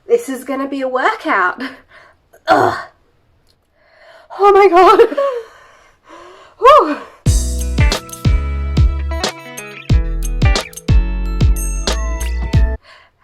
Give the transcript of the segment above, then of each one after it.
This is gonna be a workout. Ugh. Oh my god. Whew.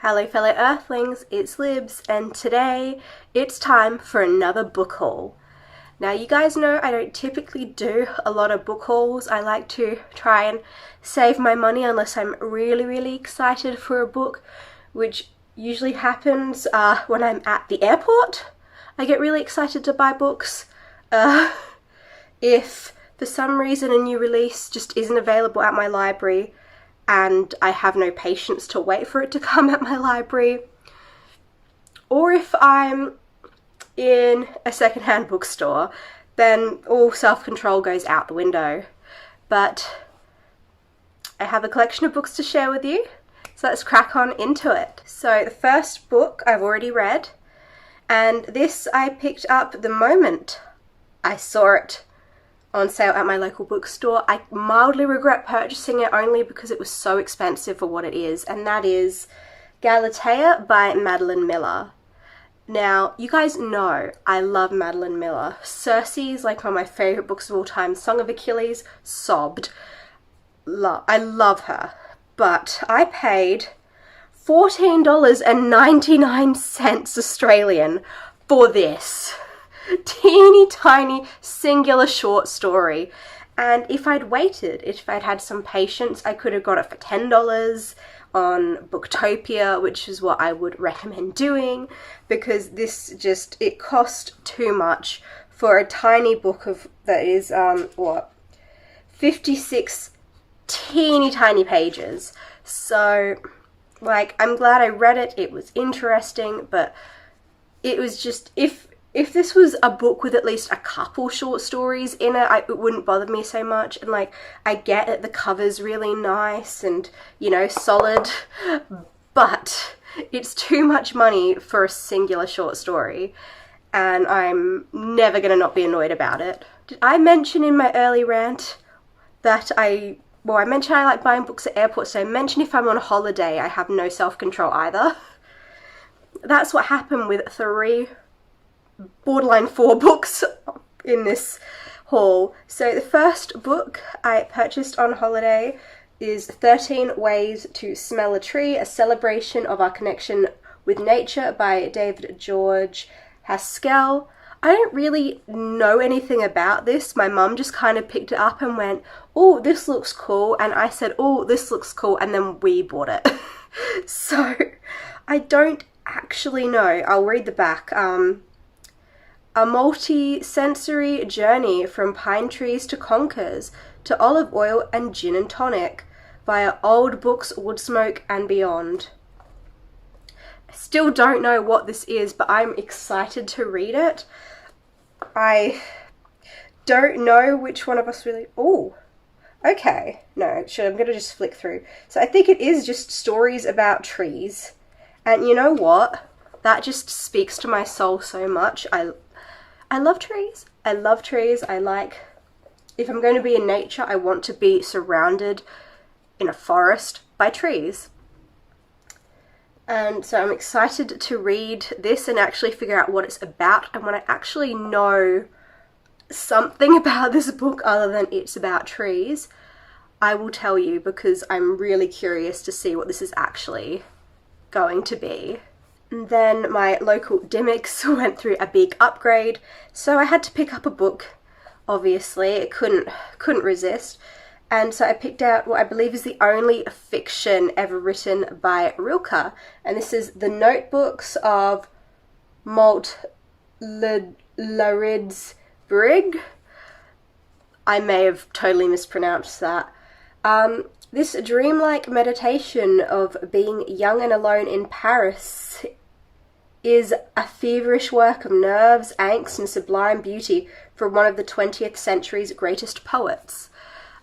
Hello fellow Earthlings, it's Libs, and today it's time for another book haul. Now you guys know I don't typically do a lot of book hauls. I like to try and save my money unless I'm really excited for a book, which usually happens when I'm at the airport. I get really excited to buy books. If for some reason a new release just isn't available at my library and I have no patience to wait for it to come at my library, or if I'm in a secondhand bookstore, then all self-control goes out the window. But I have a collection of books to share with you, so let's crack on into it. So the first book I've already read, and this I picked up the moment I saw it on sale at my local bookstore. I mildly regret purchasing it only because it was so expensive for what it is, and that is Galatea by Madeline Miller. Now, you guys know I love Madeline Miller. Circe is like one of my favourite books of all time. Song of Achilles, sobbed. I love her. But I paid $14.99 Australian for this teeny tiny singular short story. And if I'd waited, if I'd had some patience, I could have got it for $10 on Booktopia, which is what I would recommend doing, because this just, it cost too much for a tiny book of, that is, 56 teeny tiny pages. So, like, I'm glad I read it, it was interesting, but it was just, if this was a book with at least a couple short stories in it, it wouldn't bother me so much. And like, I get that the cover's really nice and, you know, solid, but it's too much money for a singular short story, and I'm never gonna not be annoyed about it. Did I mention in my early rant that I mentioned I like buying books at airports, so I mentioned if I'm on holiday I have no self-control either. That's what happened with 3 borderline 4 books in this haul. So the first book I purchased on holiday is 13 Ways to Smell a Tree, a celebration of our connection with nature by David George Haskell. I don't really know anything about this. My mum just kind of picked it up and went, oh, this looks cool, and I said, oh, this looks cool, and then we bought it. So I don't actually know. I'll read the back. A multi-sensory journey from pine trees to conkers to olive oil and gin and tonic via old books, Woodsmoke and beyond. I still don't know what this is, but I'm excited to read it. I don't know which one of us really... Oh, okay. No, actually, I'm going to just flick through. So I think it is just stories about trees. And you know what? That just speaks to my soul so much. I love trees. I love trees. I like, if I'm going to be in nature, I want to be surrounded in a forest by trees. And so I'm excited to read this and actually figure out what it's about. And when I actually know something about this book other than it's about trees, I will tell you, because I'm really curious to see what this is actually going to be. And then my local Dymocks went through a big upgrade, so I had to pick up a book. Obviously, I couldn't resist, and so I picked out what I believe is the only fiction ever written by Rilke, and this is The Notebooks of Malte Laurids Brigg. I may have totally mispronounced that. This dreamlike meditation of being young and alone in Paris is a feverish work of nerves, angst, and sublime beauty from one of the 20th century's greatest poets.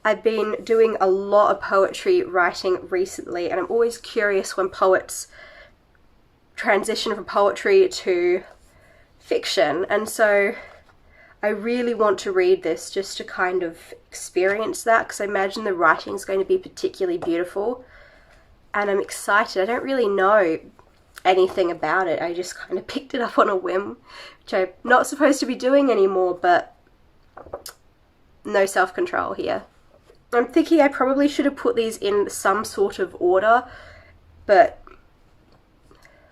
I've been doing a lot of poetry writing recently, and I'm always curious when poets transition from poetry to fiction, and so I really want to read this just to kind of experience that, because I imagine the writing is going to be particularly beautiful, and I'm excited. I don't really know anything about it. I just kind of picked it up on a whim, which I'm not supposed to be doing anymore, but no self-control here. I'm thinking I probably should have put these in some sort of order, but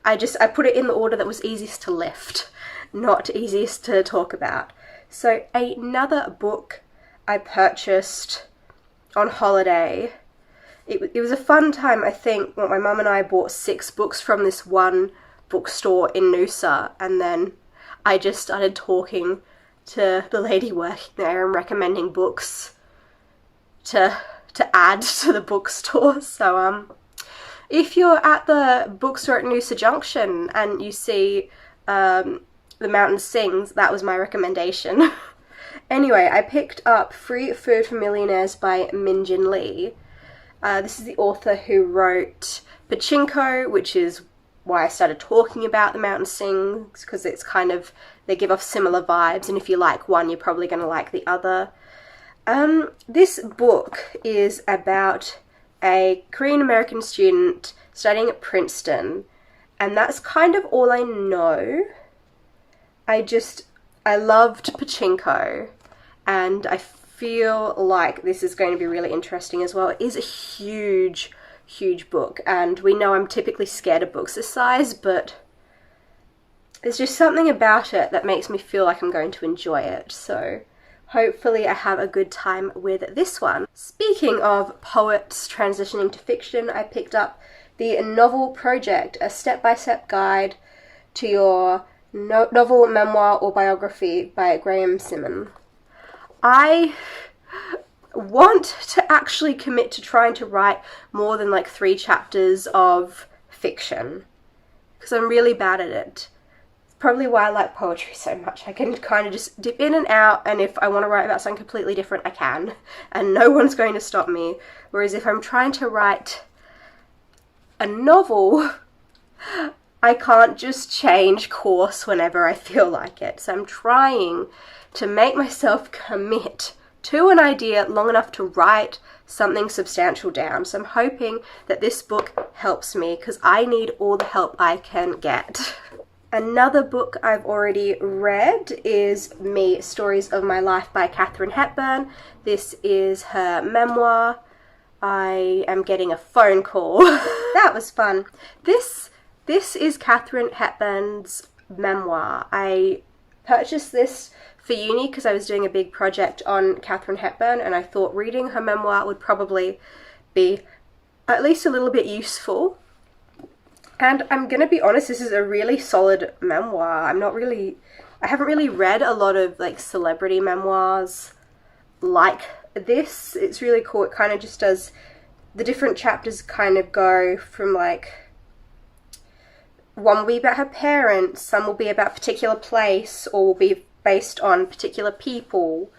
I put it in the order that was easiest to lift, not easiest to talk about. So another book I purchased on holiday. It was a fun time, I think. Well, my mum and I bought 6 books from this one bookstore in Noosa, and then I just started talking to the lady working there and recommending books to add to the bookstore. So if you're at the bookstore at Noosa Junction and you see The Mountain Sings, that was my recommendation. Anyway, I picked up Free Food for Millionaires by Min Jin Lee. This is the author who wrote Pachinko, which is why I started talking about The Mountain Sings, because it's kind of, they give off similar vibes, and if you like one, you're probably going to like the other. This book is about a Korean American student studying at Princeton, and that's kind of all I know. I loved Pachinko, and I feel like this is going to be really interesting as well. It is a huge, huge book, and we know I'm typically scared of books this size, but there's just something about it that makes me feel like I'm going to enjoy it, so hopefully I have a good time with this one. Speaking of poets transitioning to fiction, I picked up The Novel Project, a step-by-step guide to your novel, memoir, or biography by Graham Simon. I want to actually commit to trying to write more than like 3 chapters of fiction, because I'm really bad at it. It's probably why I like poetry so much. I can kind of just dip in and out, and if I want to write about something completely different, I can, and no one's going to stop me. Whereas if I'm trying to write a novel, I can't just change course whenever I feel like it. So I'm trying to make myself commit to an idea long enough to write something substantial down. So I'm hoping that this book helps me, because I need all the help I can get. Another book I've already read is Me, Stories of My Life by Katharine Hepburn. This is her memoir. I am getting a phone call. That was fun. This is Katharine Hepburn's memoir. I purchased this for uni because I was doing a big project on Katharine Hepburn, and I thought reading her memoir would probably be at least a little bit useful. And I'm gonna be honest, this is a really solid memoir. I haven't really read a lot of like celebrity memoirs like this. It's really cool. It kind of just does, the different chapters kind of go from like, one will be about her parents, some will be about a particular place, or will be based on particular people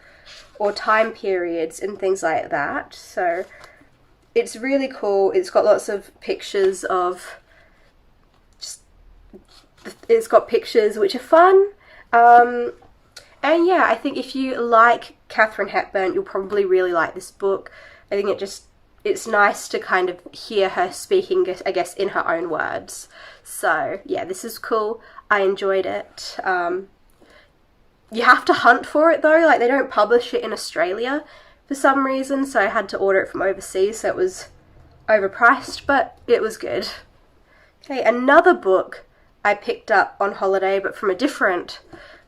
or time periods and things like that. So it's really cool. It's got lots of pictures it's got pictures which are fun. And yeah, I think if you like Katharine Hepburn, you'll probably really like this book. I think it's nice to kind of hear her speaking, I guess, in her own words. So yeah, this is cool. I enjoyed it. You have to hunt for it though, like they don't publish it in Australia for some reason, so I had to order it from overseas, so it was overpriced, but it was good. Okay, another book I picked up on holiday, but from a different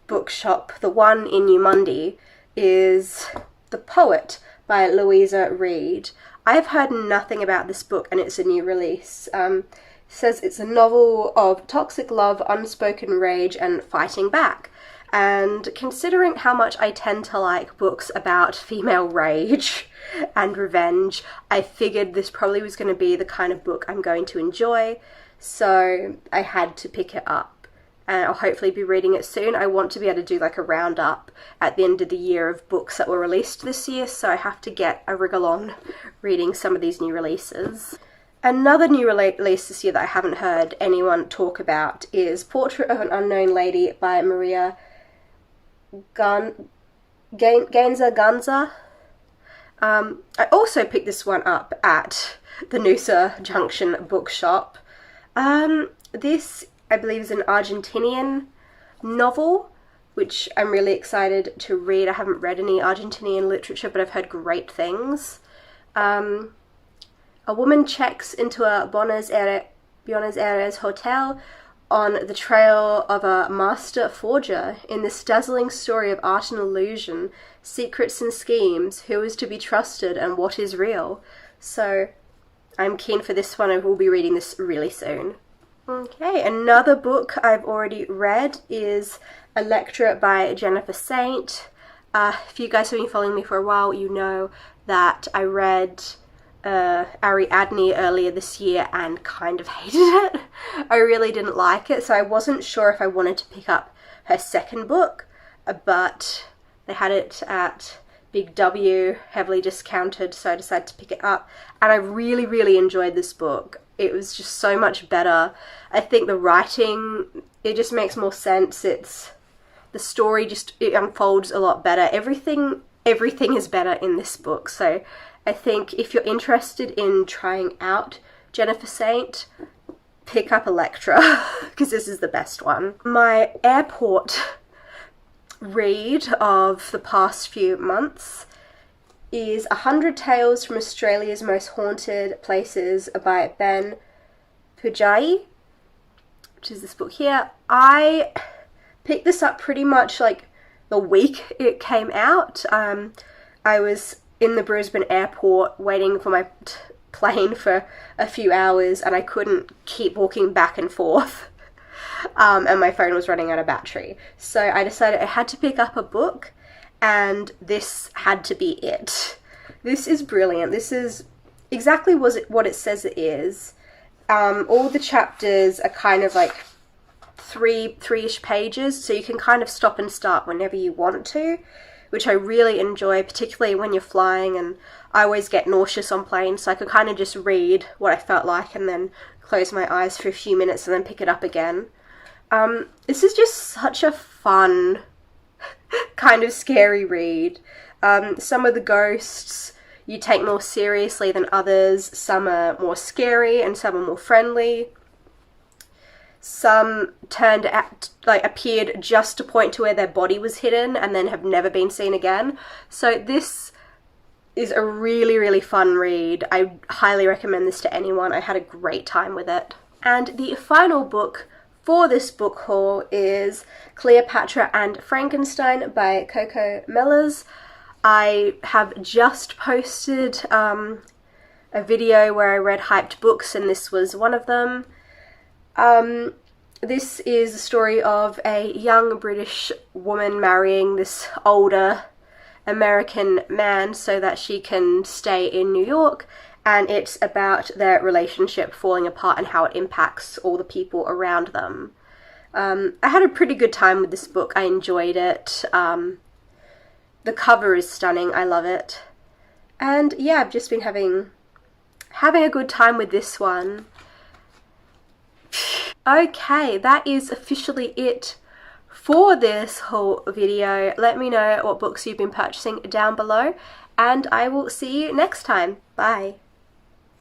bookshop, the one in New Mundy, is The Poet by Louisa Reed. I've heard nothing about this book, and it's a new release. It says it's a novel of toxic love, unspoken rage, and fighting back. And considering how much I tend to like books about female rage and revenge, I figured this probably was going to be the kind of book I'm going to enjoy, so I had to pick it up. And I'll hopefully be reading it soon. I want to be able to do like a roundup at the end of the year of books that were released this year, so I have to get a wriggle on reading some of these new releases. Another new release this year that I haven't heard anyone talk about is Portrait of an Unknown Lady by Maria Ganza. I also picked this one up at the Noosa Junction bookshop. This, I believe, is an Argentinian novel, which I'm really excited to read. I haven't read any Argentinian literature, but I've heard great things. A woman checks into a Buenos Aires hotel on the trail of a master forger. In this dazzling story of art and illusion, secrets and schemes, who is to be trusted and what is real. So I'm keen for this one. I will be reading this really soon. Okay, another book I've already read is Electra by Jennifer Saint. If you guys have been following me for a while, you know that I read Ariadne earlier this year and kind of hated it. I really didn't like it, so I wasn't sure if I wanted to pick up her second book, but they had it at Big W, heavily discounted, so I decided to pick it up, and I really enjoyed this book. It was just so much better. I think the writing, it just makes more sense. The story it unfolds a lot better. Everything is better in this book, so I think if you're interested in trying out Jennifer Saint, pick up Electra, because this is the best one. My airport read of the past few months is 100 Tales from Australia's Most Haunted Places by Ben Pujai, which is this book here. I picked this up pretty much like the week it came out. I was in the Brisbane airport waiting for my plane for a few hours, and I couldn't keep walking back and forth, and my phone was running out of battery. So I decided I had to pick up a book, and this had to be it. This is brilliant. This is exactly what it says it is. All the chapters are kind of like three-ish pages, so you can kind of stop and start whenever you want to, which I really enjoy, particularly when you're flying, and I always get nauseous on planes, so I could kind of just read what I felt like and then close my eyes for a few minutes and then pick it up again. This is just such a fun, kind of scary read. Some of the ghosts you take more seriously than others. Some are more scary and some are more friendly. Some appeared just to point to where their body was hidden and then have never been seen again. So this is a really fun read. I highly recommend this to anyone. I had a great time with it. And the final book for this book haul is Cleopatra and Frankenstein by Coco Mellors. I have just posted a video where I read hyped books, and this was one of them. This is a story of a young British woman marrying this older American man so that she can stay in New York, and it's about their relationship falling apart and how it impacts all the people around them. I had a pretty good time with this book. I enjoyed it. The cover is stunning. I love it. And yeah, I've just been having a good time with this one. Okay, that is officially it for this whole video. Let me know what books you've been purchasing down below, and I will see you next time. Bye.